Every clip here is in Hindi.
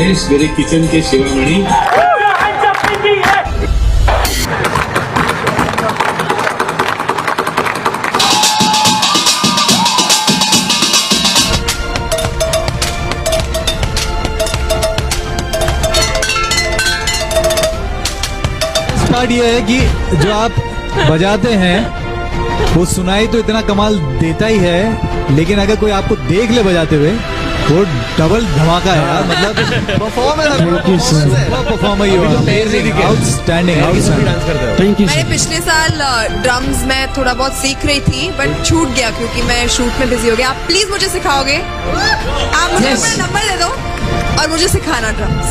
महेश मेरे किचन के शिवामणि। स्टार्ट ये है कि जो आप बजाते हैं वो सुनाई तो इतना कमाल देता ही है, लेकिन अगर कोई आपको देख ले बजाते हुए वो डबल धमाका है यार। मतलब आउटस्टैंडिंग। मैंने पिछले साल ड्रम्स में थोड़ा बहुत सीख रही थी बट छूट गया क्योंकि मैं शूट में बिजी हो गया। आप प्लीज मुझे सिखाओगे? आप मुझे अपना नंबर दे दो और मुझे सिखाना ड्रम्स।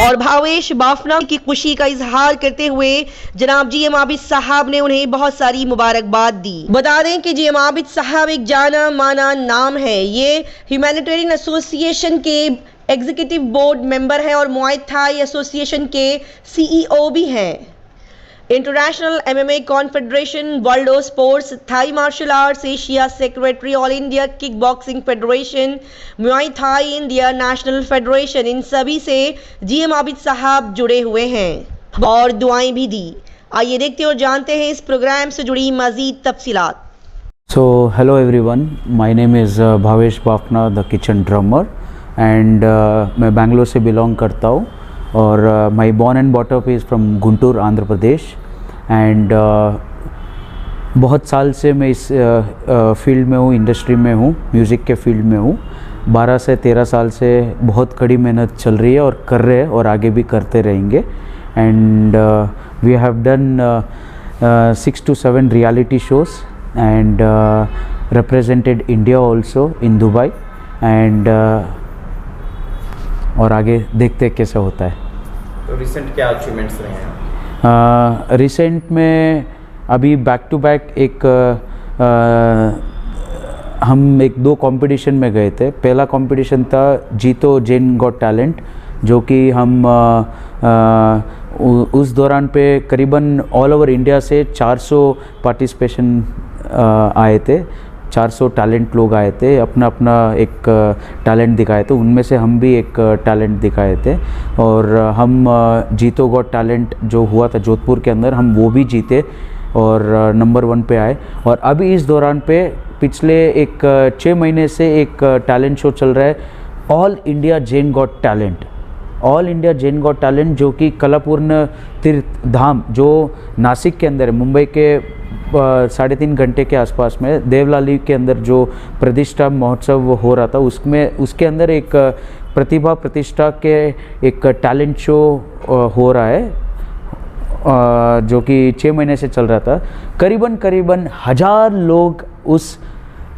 और भावेश बाफना की खुशी का इजहार करते हुए जनाब जीएम आबिद साहब ने उन्हें बहुत सारी मुबारकबाद दी। बता दें कि जीएम आबिद साहब एक जाना माना नाम है। ये ह्यूमैनिटेरियन एसोसिएशन के एग्जीक्यूटिव बोर्ड मेंबर हैं और मुआय थाई एसोसिएशन के सीईओ भी हैं। International MMA confederation, world of sports, Thai martial arts Asia secretary, all India kick boxing federation, Muay Thai India national federation, इन सभी से जीएम आबिद साहब जुड़े हुए हैं और दुआएं भी दी। आइए देखते और जानते हैं इस प्रोग्राम से जुड़ी मजीद तफसीलात। So hello everyone, my name is Bhavesh Bafna the kitchen drummer and मैं बेंगलोर से बिलोंग करता हूँ और my born and bought up is from Guntur Andhra Pradesh and बहुत साल से मैं इस फील्ड में हूँ, इंडस्ट्री में हूँ, म्यूज़िक के फील्ड में हूँ। 12 से 13 साल से बहुत कड़ी मेहनत चल रही है और कर रहे हैं और आगे भी करते रहेंगे। And we have done 6 to 7 reality shows and represented India also in Dubai and और आगे देखते कैसे होता है। तो रिसेंट क्या अचीवमेंट्स रहे हैं? रिसेंट में अभी बैक टू बैक एक हम एक 2 कंपटीशन में गए थे। पहला कंपटीशन था जीतो जेन गॉट टैलेंट, जो कि हम उस दौरान पे करीबन ऑल ओवर इंडिया से 400 पार्टिसिपेशन आए थे, 400 टैलेंट लोग आए थे, अपना अपना एक टैलेंट दिखाए थे। उनमें से हम भी एक टैलेंट दिखाए थे और हम जीतो गॉट टैलेंट जो हुआ था जोधपुर के अंदर, हम वो भी जीते और नंबर 1 पे आए। और अभी इस दौरान पे पिछले एक 6 महीने से एक टैलेंट शो चल रहा है, all India Jain got talent. All India Jain got talent जो कि कलापूर्ण तीर्थ धाम जो नासिक के अंदर है, मुंबई के 3.5 घंटे के आसपास में देवलाली के अंदर जो प्रतिष्ठा महोत्सव हो रहा था, उसमें उसके अंदर एक प्रतिभा प्रतिष्ठा के एक टैलेंट शो हो रहा है जो कि 6 महीने से चल रहा था। करीबन 1000 लोग उस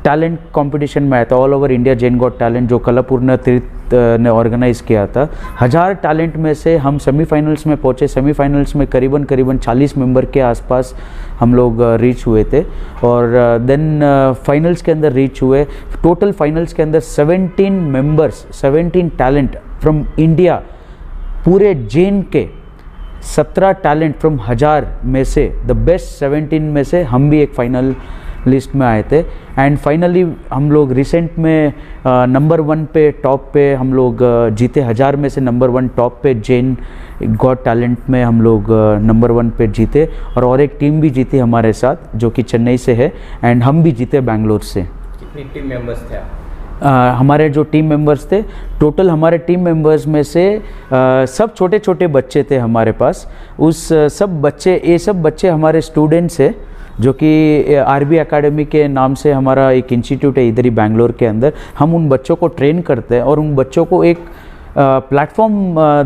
टैलेंट कंपटीशन में आया था। All over India Jain got talent जो कलापूर्ण तीर्थ ने ऑर्गेनाइज किया था। 1000 टैलेंट में से हम सेमीफाइनल्स में पहुंचे। सेमीफाइनल्स में करीबन 40 मेंबर के आसपास हम लोग रीच हुए थे और देन फाइनल्स के अंदर रीच हुए। टोटल फाइनल्स के अंदर 17 मेंबर्स, 17 टैलेंट फ्रॉम इंडिया, पूरे जैन के 17 टैलेंट फ्रॉम 1000 में से द बेस्ट 17 में से हम भी एक फाइनल लिस्ट में आए थे। एंड फाइनली हम लोग रिसेंट में नंबर 1 पे टॉप पे हम लोग जीते। 1000 में से नंबर 1 टॉप पे जैन गॉट टैलेंट में हम लोग नंबर 1 पे जीते और एक टीम भी जीती हमारे साथ जो कि चेन्नई से है एंड हम भी जीते बेंगलोर से। कितनी टीम मेंबर्स थे? हमारे जो टीम मेंबर्स थे, टोटल हमारे टीम मेंबर्स में से सब छोटे छोटे बच्चे थे हमारे पास। उस सब बच्चे हमारे स्टूडेंट्स हैं जो कि आरबी एकेडमी के नाम से हमारा एक इंस्टीट्यूट है इधर ही बेंगलोर के अंदर। हम उन बच्चों को ट्रेन करते हैं और उन बच्चों को एक प्लेटफॉर्म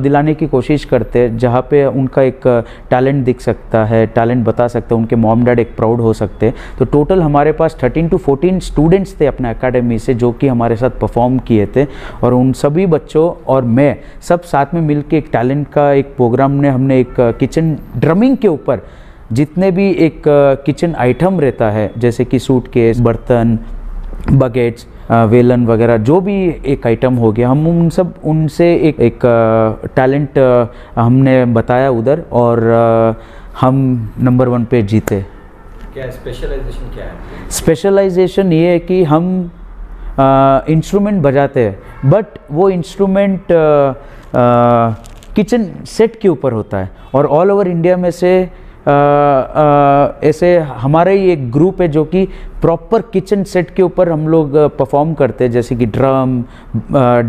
दिलाने की कोशिश करते हैं जहाँ पे उनका एक टैलेंट दिख सकता है, टैलेंट बता सकते हैं, उनके मॉम डैड एक प्राउड हो सकते हैं। तो टोटल हमारे पास 13 to 14 स्टूडेंट्स थे अपने एकेडमी से जो कि हमारे साथ परफॉर्म किए थे और उन सभी बच्चों और मैं सब साथ में मिल के एक टैलेंट का एक प्रोग्राम ने हमने एक किचन ड्रमिंग के ऊपर जितने भी एक किचन आइटम रहता है जैसे कि सूटकेस, बर्तन, बकेट्स, वेलन वगैरह जो भी एक आइटम हो गया, हम उनसे एक टैलेंट हमने बताया उधर और हम नंबर 1 पे जीते। क्या स्पेशलाइजेशन क्या है? स्पेशलाइजेशन ये है कि हम इंस्ट्रूमेंट बजाते हैं, बट वो इंस्ट्रूमेंट किचन सेट के ऊपर होता है। और ऑल ओवर इंडिया में से ऐसे हमारा ही एक ग्रुप है जो कि प्रॉपर किचन सेट के ऊपर हम लोग परफॉर्म करते हैं, जैसे कि drum,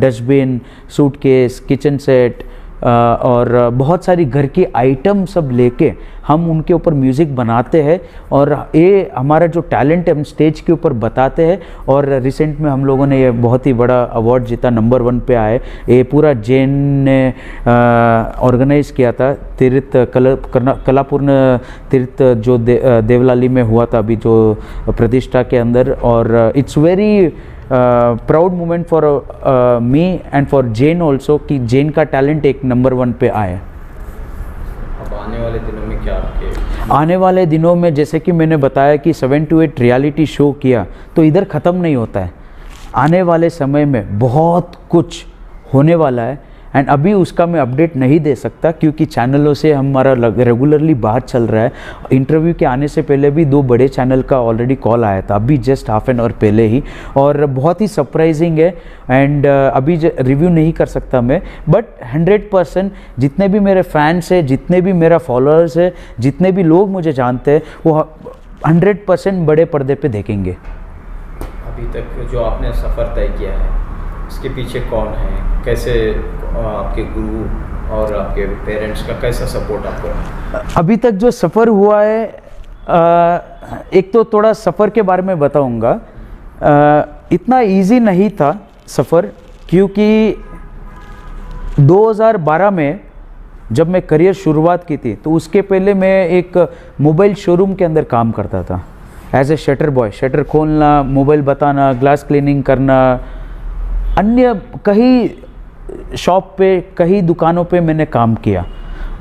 dustbin, suitcase, kitchen set और बहुत सारी घर की आइटम सब लेके हम उनके ऊपर म्यूज़िक बनाते हैं। और ये हमारा जो टैलेंट है हम स्टेज के ऊपर बताते हैं। और रिसेंट में हम लोगों ने ये बहुत ही बड़ा अवार्ड जीता, नंबर 1 पे आए। ये पूरा जैन ने ऑर्गेनाइज़ किया था, तीर्थ कलापूर्ण तीर्थ जो देवलाली में हुआ था अभी जो प्रतिष्ठा के अंदर। और it's very proud moment for me and for Jain also कि जैन का टैलेंट एक नंबर 1 पे आए। अब आने वाले दिनों में क्या आपके? आने वाले दिनों में जैसे कि मैंने बताया कि 7 to 8 रियलिटी शो किया तो इधर ख़त्म नहीं होता है। आने वाले समय में बहुत कुछ होने वाला है एंड अभी उसका मैं अपडेट नहीं दे सकता क्योंकि चैनलों से हमारा रेगुलरली बात चल रहा है। इंटरव्यू के आने से पहले भी 2 बड़े चैनल का ऑलरेडी कॉल आया था, अभी जस्ट हाफ एन आवर पहले ही, और बहुत ही सरप्राइजिंग है। एंड अभी रिव्यू नहीं कर सकता मैं, बट 100% जितने भी मेरे फैंस हैं, जितने भी मेरा फॉलोअर्स है, जितने भी लोग मुझे जानते हैं, वो 100% बड़े पर्दे पे देखेंगे। अभी तक जो आपने सफ़र तय किया है इसके पीछे कौन है, कैसे आपके गुरु और आपके पेरेंट्स का कैसा सपोर्ट आपको है? अभी तक जो सफ़र हुआ है, एक तो थोड़ा सफ़र के बारे में बताऊंगा। इतना इजी नहीं था सफ़र, क्योंकि 2012 में जब मैं करियर शुरुआत की थी तो उसके पहले मैं एक मोबाइल शोरूम के अंदर काम करता था as a shutter boy. Shutter खोलना, मोबाइल बताना, ग्लास क्लीनिंग करना, अन्य कई शॉप पे, कई दुकानों पे मैंने काम किया।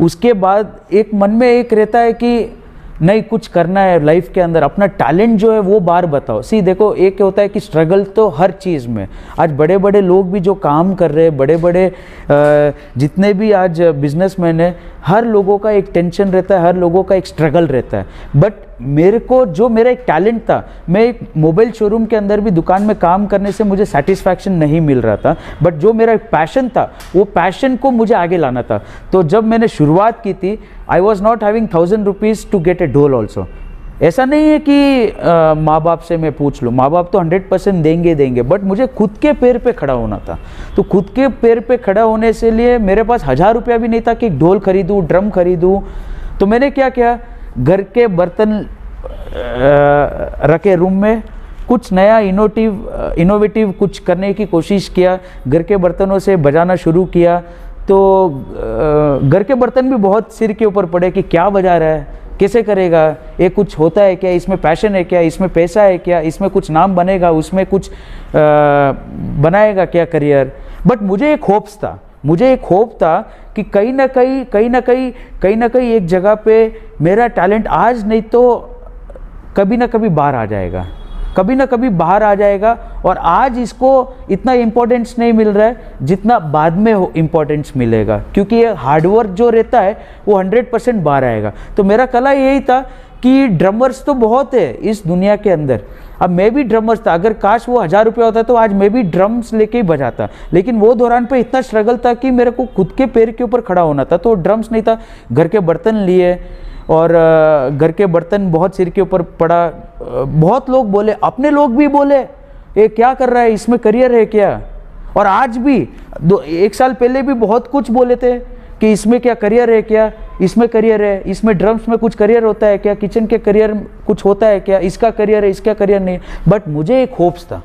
उसके बाद एक मन में एक रहता है कि नहीं, कुछ करना है लाइफ के अंदर, अपना टैलेंट जो है वो बाहर बताओ। देखो, एक होता है कि स्ट्रगल तो हर चीज़ में, आज बड़े बड़े लोग भी जो काम कर रहे हैं, बड़े बड़े जितने भी आज बिजनेसमैन हैं, हर लोगों का एक टेंशन रहता है, हर लोगों का एक स्ट्रगल रहता है। बट मेरे को जो मेरा एक टैलेंट था, मैं एक मोबाइल शोरूम के अंदर भी दुकान में काम करने से मुझे सेटिस्फैक्शन नहीं मिल रहा था, बट जो मेरा एक पैशन था वो पैशन को मुझे आगे लाना था। तो जब मैंने शुरुआत की थी, I was not having 1000 rupees to get a dhol also. ऐसा नहीं है कि माँ बाप से मैं पूछ लूँ, माँ बाप तो 100% देंगे, बट मुझे खुद के पैर पे खड़ा होना था। तो खुद के पैर पे खड़ा होने से लिए मेरे पास 1000 रुपया भी नहीं था कि ढोल खरीदूँ, ड्रम खरीदूँ। तो मैंने क्या किया, घर के बर्तन रखे रूम में, कुछ नया इनोवेटिव कुछ करने की कोशिश किया। घर के बर्तनों से बजाना शुरू किया। तो घर के बर्तन भी बहुत सिर के ऊपर पड़े कि क्या बजा रहा है, कैसे करेगा, ये कुछ होता है क्या, इसमें पैशन है क्या, इसमें पैसा है क्या, इसमें कुछ नाम बनेगा, उसमें कुछ बनाएगा क्या करियर। बट मुझे एक होप था कि कहीं ना कहीं एक जगह पे मेरा टैलेंट आज नहीं तो कभी ना कभी बाहर आ जाएगा। और आज इसको इतना इम्पोर्टेंस नहीं मिल रहा है जितना बाद में इम्पोर्टेंस मिलेगा, क्योंकि ये हार्डवर्क जो रहता है वो 100% बाहर आएगा। तो मेरा कला यही था कि ड्रमर्स तो बहुत है इस दुनिया के अंदर, अब मैं भी ड्रमर्स था। अगर काश वो 1000 रुपया होता तो आज मैं भी ड्रम्स लेके ही बजाता, लेकिन वो दौरान पे इतना स्ट्रगल था कि मेरे को खुद के पैर के ऊपर खड़ा होना था। तो ड्रम्स नहीं था, घर के बर्तन लिए, और घर के बर्तन बहुत सिर के ऊपर पड़ा। बहुत लोग बोले, अपने लोग भी बोले, ये क्या कर रहा है, इसमें करियर है क्या। और आज भी 1 साल पहले भी बहुत कुछ बोले थे कि इसमें क्या करियर है क्या, इसमें करियर है, इसमें ड्रम्स में कुछ करियर होता है क्या, किचन के करियर कुछ होता है क्या, इसका करियर है, इसका करियर नहीं। बट मुझे एक होप्स था,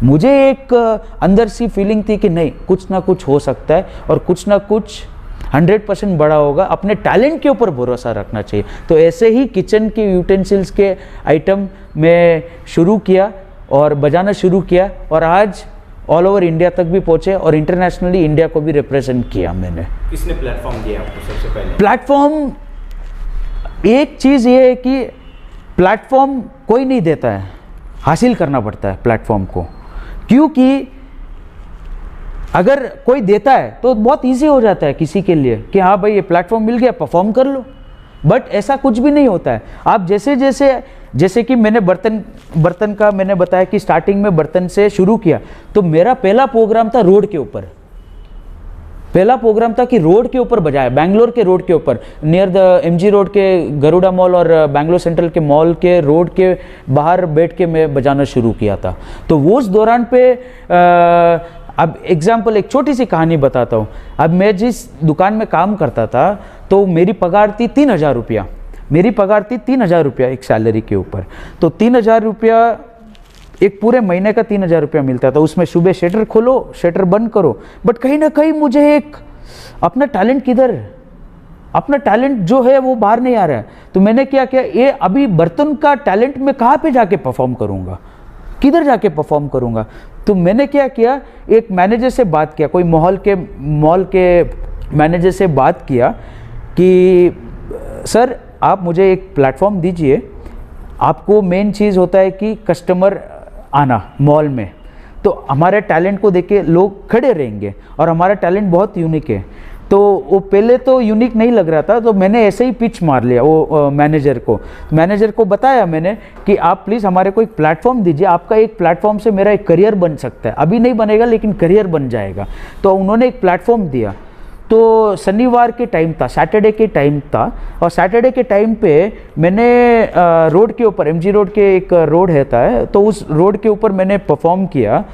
मुझे एक अंदर सी फीलिंग थी कि नहीं, कुछ ना कुछ हो सकता है और कुछ ना कुछ 100% बड़ा होगा। अपने टैलेंट के ऊपर भरोसा रखना चाहिए। तो ऐसे ही किचन के यूटेंसिल्स के आइटम में शुरू किया और बजाना शुरू किया, और आज ऑल ओवर इंडिया तक भी पहुंचे और इंटरनेशनली इंडिया को भी रिप्रेजेंट किया मैंने। किसने प्लेटफॉर्म दिया आपको सबसे पहले? प्लेटफॉर्म, एक चीज़ ये है कि प्लेटफॉर्म कोई नहीं देता है, हासिल करना पड़ता है प्लेटफॉर्म को। क्योंकि अगर कोई देता है तो बहुत इजी हो जाता है किसी के लिए कि हाँ भाई ये प्लेटफॉर्म मिल गया, परफॉर्म कर लो। बट ऐसा कुछ भी नहीं होता है। आप जैसे जैसे जैसे कि मैंने बर्तन का मैंने बताया कि स्टार्टिंग में बर्तन से शुरू किया, तो मेरा पहला प्रोग्राम था रोड के ऊपर। पहला प्रोग्राम था कि रोड के ऊपर बजाया, बैंगलोर के रोड के ऊपर, नियर द MG रोड के गरुड़ा मॉल और बैंगलोर सेंट्रल के मॉल के रोड के बाहर बैठ के मैं बजाना शुरू किया था। तो वो उस दौरान पे अब एग्जाम्पल एक छोटी सी कहानी बताता हूँ। अब मैं जिस दुकान में काम करता था तो मेरी पगार थी 3,000 रुपया, मेरी पगार थी 3,000 रुपया एक सैलरी के ऊपर। तो 3,000 रुपया एक पूरे महीने का 3,000 रुपया मिलता था। उसमें सुबह शटर खोलो, शटर बंद करो, बट कहीं ना कहीं मुझे एक अपना टैलेंट किधर, अपना टैलेंट जो है वो बाहर नहीं आ रहा है। तो मैंने क्या किया, ये अभी बर्तन का टैलेंट मैं कहाँ पे जाके परफॉर्म करूँगा, किधर जाके परफॉर्म करूँगा। तो मैंने क्या किया, एक मैनेजर से बात किया, कोई मॉल के मैनेजर से बात किया कि सर आप मुझे एक प्लेटफॉर्म दीजिए, आपको मेन चीज़ होता है कि कस्टमर आना मॉल में, तो हमारे टैलेंट को देख के लोग खड़े रहेंगे और हमारा टैलेंट बहुत यूनिक है। तो वो पहले तो यूनिक नहीं लग रहा था, तो मैंने ऐसे ही पिच मार लिया वो मैनेजर को बताया मैंने कि आप प्लीज़ हमारे को एक प्लेटफॉर्म दीजिए, आपका एक प्लेटफॉर्म से मेरा एक करियर बन सकता है, अभी नहीं बनेगा लेकिन करियर बन जाएगा। तो उन्होंने एक प्लेटफॉर्म दिया। तो शनिवार के टाइम था, सैटरडे के टाइम था, और सैटरडे के टाइम पे मैंने रोड के ऊपर MG रोड के एक रोड रहता है, तो उस रोड के ऊपर मैंने परफॉर्म किया।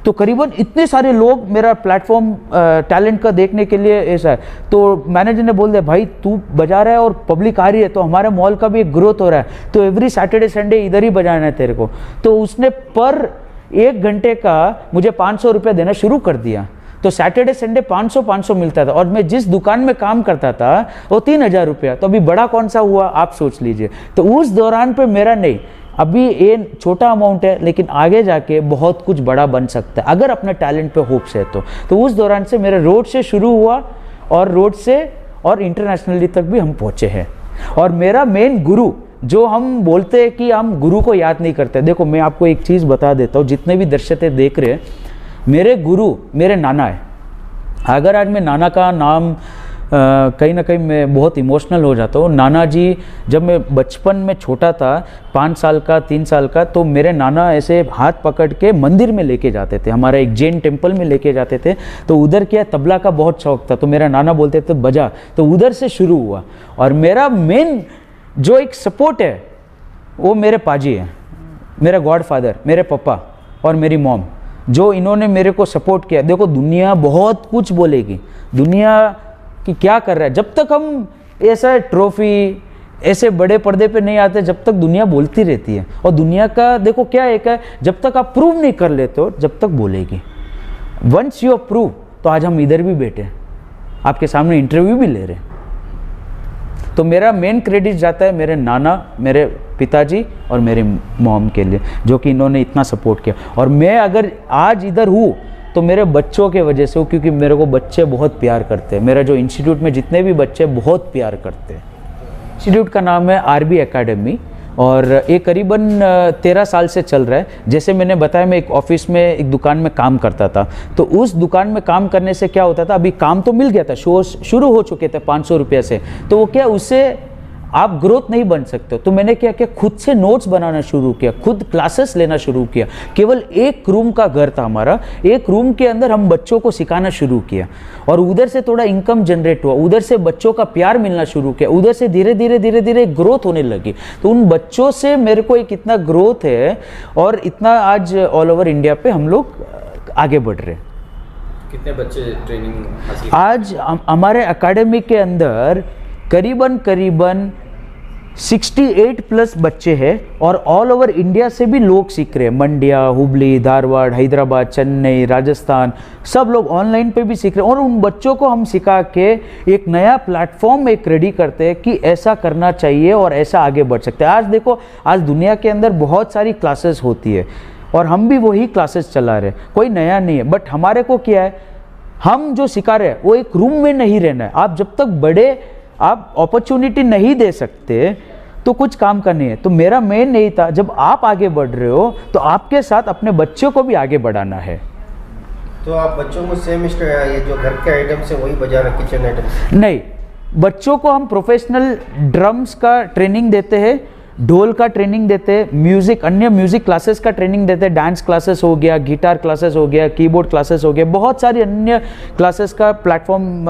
तो करीबन इतने सारे लोग मेरा प्लेटफॉर्म टैलेंट का देखने के लिए ऐसा है। तो मैनेजर ने बोल दिया भाई तू बजा रहा है और पब्लिक आ रही है, तो हमारे मॉल का भी एक ग्रोथ हो रहा है, तो एवरी सैटरडे संडे इधर ही बजाना है तेरे को। तो उसने पर 1 घंटे का मुझे 500 रुपये देना शुरू कर दिया। तो सैटरडे संडे 500 मिलता था, और मैं जिस दुकान में काम करता था वो 3,000 रुपया। तो अभी बड़ा कौन सा हुआ आप सोच लीजिए। तो उस दौरान पे मेरा नहीं, अभी ये छोटा अमाउंट है लेकिन आगे जाके बहुत कुछ बड़ा बन सकता है अगर अपने टैलेंट पे होप्स है तो उस दौरान से मेरे रोड से शुरू हुआ और रोड से और इंटरनेशनली तक भी हम पहुँचे हैं। और मेरा मेन गुरु, जो हम बोलते हैं कि हम गुरु को याद नहीं करते, देखो मैं आपको एक चीज़ बता देता हूँ, जितने भी दर्शक देख रहे हैं, मेरे गुरु मेरे नाना है। अगर आज मैं नाना का नाम कहीं ना कहीं मैं बहुत इमोशनल हो जाता हूँ। नाना जी जब मैं बचपन में छोटा था, 5 साल का 3 साल का, तो मेरे नाना ऐसे हाथ पकड़ के मंदिर में लेके जाते थे, हमारा एक जैन टेम्पल में लेके जाते थे। तो उधर क्या तबला का बहुत शौक था, तो मेरा नाना बोलते थे बजा, तो उधर से शुरू हुआ। और मेरा मेन जो एक सपोर्ट है वो मेरे पाजी है, मेरा गॉड फादर, मेरे पापा और मेरी मॉम, जो इन्होंने मेरे को सपोर्ट किया। देखो दुनिया बहुत कुछ बोलेगी, दुनिया कि क्या कर रहा है, जब तक हम ऐसा ट्रॉफी ऐसे बड़े पर्दे पे नहीं आते, जब तक दुनिया बोलती रहती है। और दुनिया का देखो क्या एक है, जब तक आप प्रूव नहीं कर लेते हो जब तक बोलेगी। वंस यू प्रूव, तो आज हम इधर भी बैठे हैं, आपके सामने इंटरव्यू भी ले रहे हैं। तो मेरा मेन क्रेडिट जाता है मेरे नाना, मेरे पिताजी और मेरे मॉम के लिए, जो कि इन्होंने इतना सपोर्ट किया। और मैं अगर आज इधर हूँ तो मेरे बच्चों के वजह से हूँ, क्योंकि मेरे को बच्चे बहुत प्यार करते हैं। मेरा जो इंस्टीट्यूट में जितने भी बच्चे बहुत प्यार करते हैं। इंस्टीट्यूट का नाम है RB एकेडमी, और ये करीबन 13 साल से चल रहा है। जैसे मैंने बताया, मैं एक ऑफिस में एक दुकान में काम करता था, तो उस दुकान में काम करने से क्या होता था, अभी काम तो मिल गया था, शोज शुरू हो चुके थे 500 रुपये से, तो वो क्या उससे आप ग्रोथ नहीं बन सकते। तो मैंने क्या किया, खुद से नोट्स बनाना शुरू किया, खुद क्लासेस लेना शुरू किया। केवल एक रूम का घर था हमारा, एक रूम के अंदर हम बच्चों को सिखाना शुरू किया, और उधर से थोड़ा इनकम जनरेट हुआ, उधर से बच्चों का प्यार मिलना शुरू किया, उधर से धीरे धीरे ग्रोथ होने लगी। तो उन बच्चों से मेरे को एक इतना ग्रोथ है, और इतना आज ऑल ओवर इंडिया पे हम लोग आगे बढ़ रहे हैं। कितने बच्चे ट्रेनिंग हासिल? आज हमारे एकेडमी के अंदर करीबन 68 प्लस बच्चे हैं, और ऑल ओवर इंडिया से भी लोग सीख रहे हैं। मंड्या, हुबली, धारवाड़, हैदराबाद, चेन्नई, राजस्थान, सब लोग ऑनलाइन पे भी सीख रहे हैं। और उन बच्चों को हम सिखा के एक नया प्लेटफॉर्म एक रेडी करते हैं कि ऐसा करना चाहिए और ऐसा आगे बढ़ सकते हैं। आज देखो, आज दुनिया के अंदर बहुत सारी क्लासेस होती है, और हम भी वही क्लासेस चला रहे हैं, कोई नया नहीं है। बट हमारे को क्या है, हम जो सिखा रहे हैं वो एक रूम में नहीं रहना है। आप जब तक बड़े आप अपॉर्चुनिटी नहीं दे सकते तो कुछ काम का नहीं है। तो मेरा मेन यही था, जब आप आगे बढ़ रहे हो तो आपके साथ अपने बच्चों को भी आगे बढ़ाना है। तो आप बच्चों को सेम ये जो घर के आइटम्स है वही बजा रहे, किचन आइटम्स? नहीं, बच्चों को हम प्रोफेशनल ड्रम्स का ट्रेनिंग देते हैं, ढोल का ट्रेनिंग देते हैं, म्यूज़िक अन्य म्यूज़िक क्लासेस का ट्रेनिंग देते हैं, डांस क्लासेस हो गया, गिटार क्लासेस हो गया, कीबोर्ड क्लासेस हो गया, बहुत सारी अन्य क्लासेस का प्लेटफॉर्म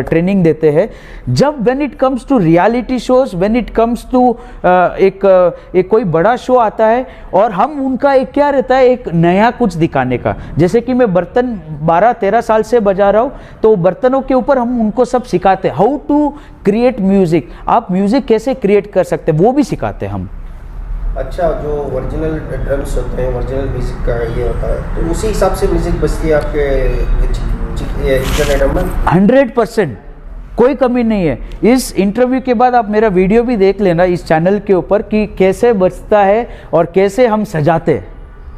ट्रेनिंग देते हैं। जब when it comes to reality shows, when it comes to एक कोई बड़ा शो आता है और हम उनका एक क्या रहता है, एक नया कुछ दिखाने का। जैसे कि मैं बर्तन 12-13 साल से बजा रहा हूँ, तो बर्तनों के ऊपर हम उनको सब सिखाते हैं, हाउ टू क्रिएट म्यूजिक, आप म्यूजिक कैसे क्रिएट कर सकते हैं वो भी सिखाते हैं हम। अच्छा, जो ओरिजिनल ड्रम्स होते हैं, ओरिजिनल म्यूजिक का ये होता है, तो उसी हिसाब से म्यूजिक बजती है आपके चिकन आइटम में? 100% कोई कमी नहीं है। इस इंटरव्यू के बाद आप मेरा वीडियो भी देख लेना इस चैनल के ऊपर कि कैसे बजता है और कैसे हम सजाते हैं।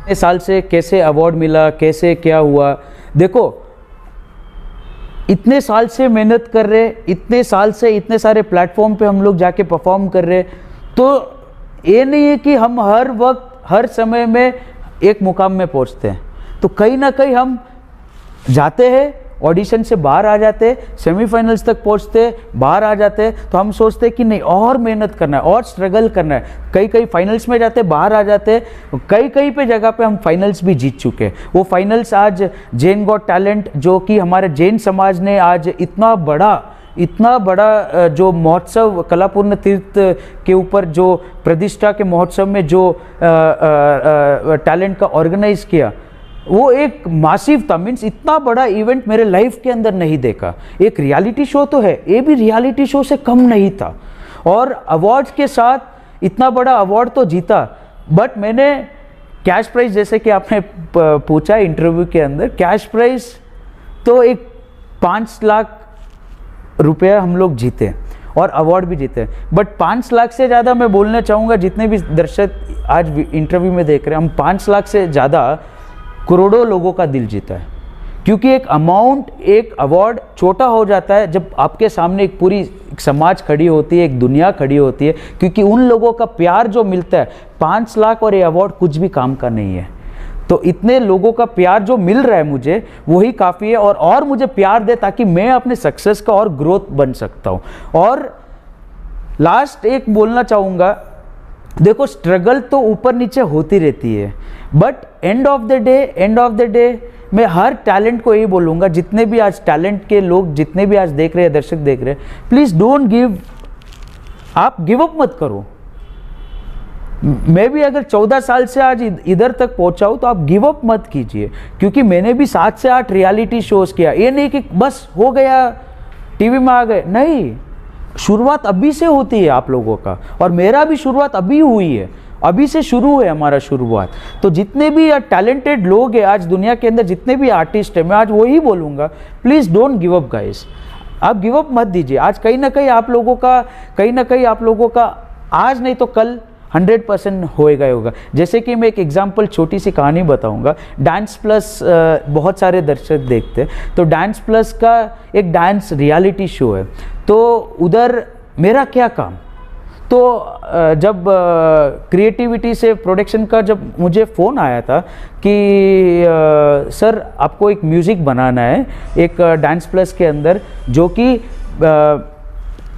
इतने साल से कैसे अवार्ड मिला, कैसे क्या हुआ, देखो इतने साल से मेहनत कर रहे, इतने साल से इतने सारे प्लेटफॉर्म पे हम लोग जाके परफॉर्म कर रहे, तो ये नहीं है कि हम हर वक्त हर समय में एक मुकाम में पहुंचते हैं। तो कहीं ना कहीं हम जाते हैं, ऑडिशन से बाहर आ जाते, सेमीफाइनल्स तक पहुंचते, बाहर आ जाते, तो हम सोचते हैं कि नहीं और मेहनत करना है और स्ट्रगल करना है। कई फाइनल्स में जाते, बाहर आ जाते, कई पे जगह पे हम फाइनल्स भी जीत चुके हैं। वो फाइनल्स आज जैन गॉट टैलेंट, जो कि हमारे जैन समाज ने आज इतना बड़ा जो महोत्सव कलापूर्ण तीर्थ के ऊपर जो प्रतिष्ठा के महोत्सव में जो टैलेंट का ऑर्गेनाइज किया, वो एक मासिव था। मीन्स इतना बड़ा इवेंट मेरे लाइफ के अंदर नहीं देखा। एक रियलिटी शो तो है, ये भी रियलिटी शो से कम नहीं था। और अवार्ड्स के साथ इतना बड़ा अवार्ड तो जीता, बट मैंने कैश प्राइज, जैसे कि आपने पूछा इंटरव्यू के अंदर, कैश प्राइज तो एक 5 लाख रुपया हम लोग जीते और अवार्ड भी जीते। बट 5 लाख से ज़्यादा मैं बोलना चाहूँगा, जितने भी दर्शक आज इंटरव्यू में देख रहे हैं, हम 5 लाख से ज़्यादा करोड़ों लोगों का दिल जीता है। क्योंकि एक अमाउंट, एक अवार्ड छोटा हो जाता है जब आपके सामने एक पूरी समाज खड़ी होती है, एक दुनिया खड़ी होती है, क्योंकि उन लोगों का प्यार जो मिलता है, 5 लाख और ये अवार्ड कुछ भी काम का नहीं है। तो इतने लोगों का प्यार जो मिल रहा है मुझे, वही काफ़ी है। और मुझे प्यार दे ताकि मैं अपने सक्सेस का और ग्रोथ बन सकता हूँ। और लास्ट एक बोलना चाहूँगा, देखो स्ट्रगल तो ऊपर नीचे होती रहती है, but end of the day मैं हर टैलेंट को यही बोलूँगा, जितने भी आज टैलेंट के लोग, जितने भी आज देख रहे हैं, दर्शक देख रहे हैं, प्लीज़ डोंट गिव, आप गिव अप मत करो। मैं भी अगर 14 साल से आज इधर तक पहुंचा हूं, तो आप गिव अप मत कीजिए, क्योंकि मैंने भी 7 से 8 रियलिटी शोज किया। ये नहीं कि बस हो गया, टीवी में आ गए, नहीं, शुरुआत अभी से होती है आप लोगों का, और मेरा भी शुरुआत अभी हुई है, अभी से शुरू है हमारा शुरुआत। तो जितने भी टैलेंटेड लोग हैं आज दुनिया के अंदर, जितने भी आर्टिस्ट हैं, मैं आज वही बोलूँगा, please don't give up guys, आप गिव अप मत दीजिए। आज कहीं ना कहीं आप लोगों का आज नहीं तो कल 100% होगा। जैसे कि मैं एक एग्जांपल, छोटी सी कहानी बताऊंगा। डांस प्लस बहुत सारे दर्शक देखते हैं, तो डांस प्लस का एक डांस रियलिटी शो है, तो उधर मेरा क्या काम, तो जब क्रिएटिविटी से प्रोडक्शन का जब मुझे फ़ोन आया था कि सर आपको एक म्यूज़िक बनाना है एक डांस प्लस के अंदर, जो कि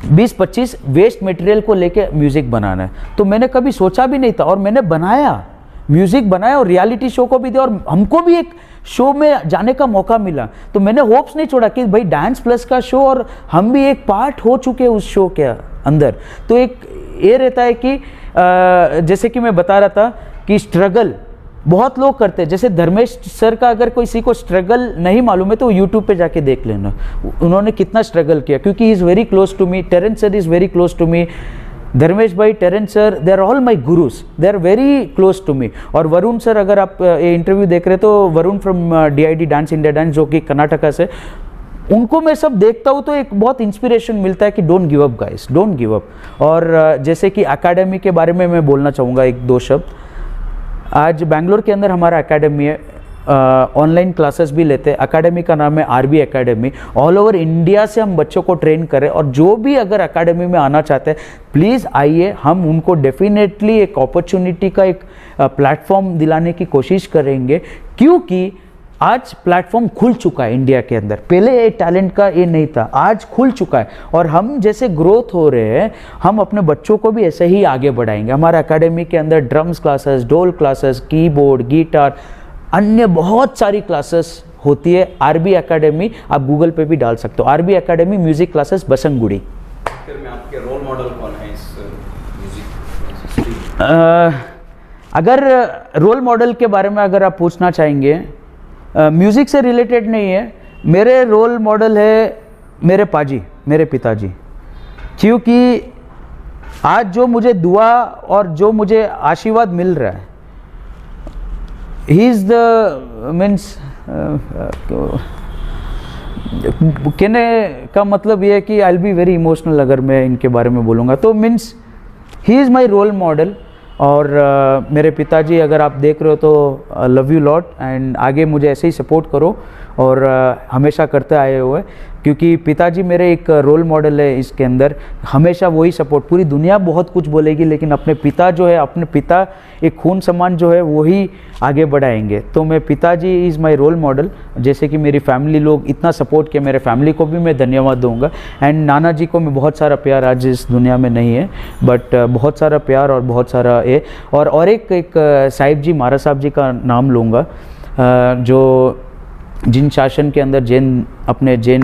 20-25 वेस्ट मटेरियल को लेके म्यूज़िक बनाना है। तो मैंने कभी सोचा भी नहीं था, और मैंने म्यूज़िक बनाया और रियलिटी शो को भी दिया, और हमको भी एक शो में जाने का मौका मिला। तो मैंने होप्स नहीं छोड़ा कि भाई डांस प्लस का शो, और हम भी एक पार्ट हो चुके हैं उस शो के अंदर। तो एक ये रहता है कि जैसे कि मैं बता रहा था कि स्ट्रगल बहुत लोग करते हैं। जैसे धर्मेश सर का अगर किसी को स्ट्रगल नहीं मालूम है तो यूट्यूब पे जाके देख लेना, उन्होंने कितना स्ट्रगल किया, क्योंकि he is very close to me. Terence sir is very close to me, Dharmesh भाई, Terence sir, they are all my gurus, they are very close to me. और वरुण सर, अगर आप ये इंटरव्यू देख रहे हैं तो Varun from DID dance India dance, जो कि कर्नाटका से, उनको मैं सब देखता हूँ तो एक बहुत इंस्पिरेशन मिलता है कि don't give up guys, don't give up. और जैसे कि एकेडमी के बारे में मैं बोलना चाहूँगा 1-2 शब्द। आज बेंगलोर के अंदर हमारा एकेडमी है, ऑनलाइन क्लासेस भी लेते हैं। एकेडमी का नाम है RB academy. All over India से हम बच्चों को ट्रेन करें, और जो भी अगर एकेडमी में आना चाहते हैं प्लीज़ आइए, हम उनको डेफिनेटली एक अपॉर्चुनिटी का एक प्लेटफॉर्म दिलाने की कोशिश करेंगे, क्योंकि आज प्लेटफॉर्म खुल चुका है इंडिया के अंदर, पहले ये टैलेंट का ये नहीं था, आज खुल चुका है। और हम जैसे ग्रोथ हो रहे हैं, हम अपने बच्चों को भी ऐसे ही आगे बढ़ाएंगे। हमारे एकेडमी के अंदर ड्रम्स क्लासेस, ढोल क्लासेस, कीबोर्ड, गिटार, अन्य बहुत सारी क्लासेस होती है। आरबी एकेडमी आप गूगल पे भी डाल सकते हो, आरबी एकेडमी म्यूजिक क्लासेस बसंगुड़ी। फिर में आपके रोल मॉडल कौन है इस म्यूजिक? अगर रोल मॉडल के बारे में अगर आप पूछना चाहेंगे, म्यूज़िक से रिलेटेड नहीं है, मेरे रोल मॉडल है मेरे पाजी, मेरे पिताजी। क्योंकि आज जो मुझे दुआ और जो मुझे आशीर्वाद मिल रहा है, ही इज़ द मीन्स, कहने का मतलब ये है कि I will be very emotional अगर मैं इनके बारे में बोलूँगा तो। Means he is my role model. और मेरे पिताजी अगर आप देख रहे हो तो लव यू लॉट, एंड आगे मुझे ऐसे ही सपोर्ट करो और हमेशा करते आए हुए, क्योंकि पिताजी मेरे एक रोल मॉडल है इसके अंदर। हमेशा वही सपोर्ट, पूरी दुनिया बहुत कुछ बोलेगी लेकिन अपने पिता जो है, अपने पिता एक खून समान जो है वही आगे बढ़ाएंगे। तो मैं पिताजी इज़ माय रोल मॉडल। जैसे कि मेरी फैमिली लोग इतना सपोर्ट किया, मेरे फैमिली को भी मैं धन्यवाद दूंगा। एंड नाना जी को मैं बहुत सारा प्यार, आज इस दुनिया में नहीं है बट बहुत सारा प्यार और बहुत सारा ये। और एक साहिब जी, महाराज साहब जी का नाम लूँगा, जो जिन शासन के अंदर जैन, अपने जैन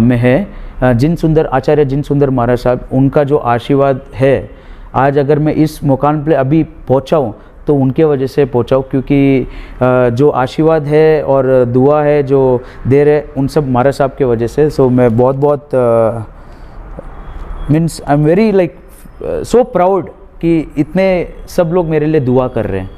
में है, जिन सुंदर आचार्य जिन सुंदर महाराज साहब, उनका जो आशीर्वाद है, आज अगर मैं इस मुकाम पे अभी पहुंचा हूं तो उनके वजह से पहुंचा हूं, क्योंकि जो आशीर्वाद है और दुआ है जो दे रहे, उन सब महाराज साहब के वजह से। सो मैं बहुत बहुत means I am very like so proud कि इतने सब लोग मेरे लिए दुआ कर रहे हैं।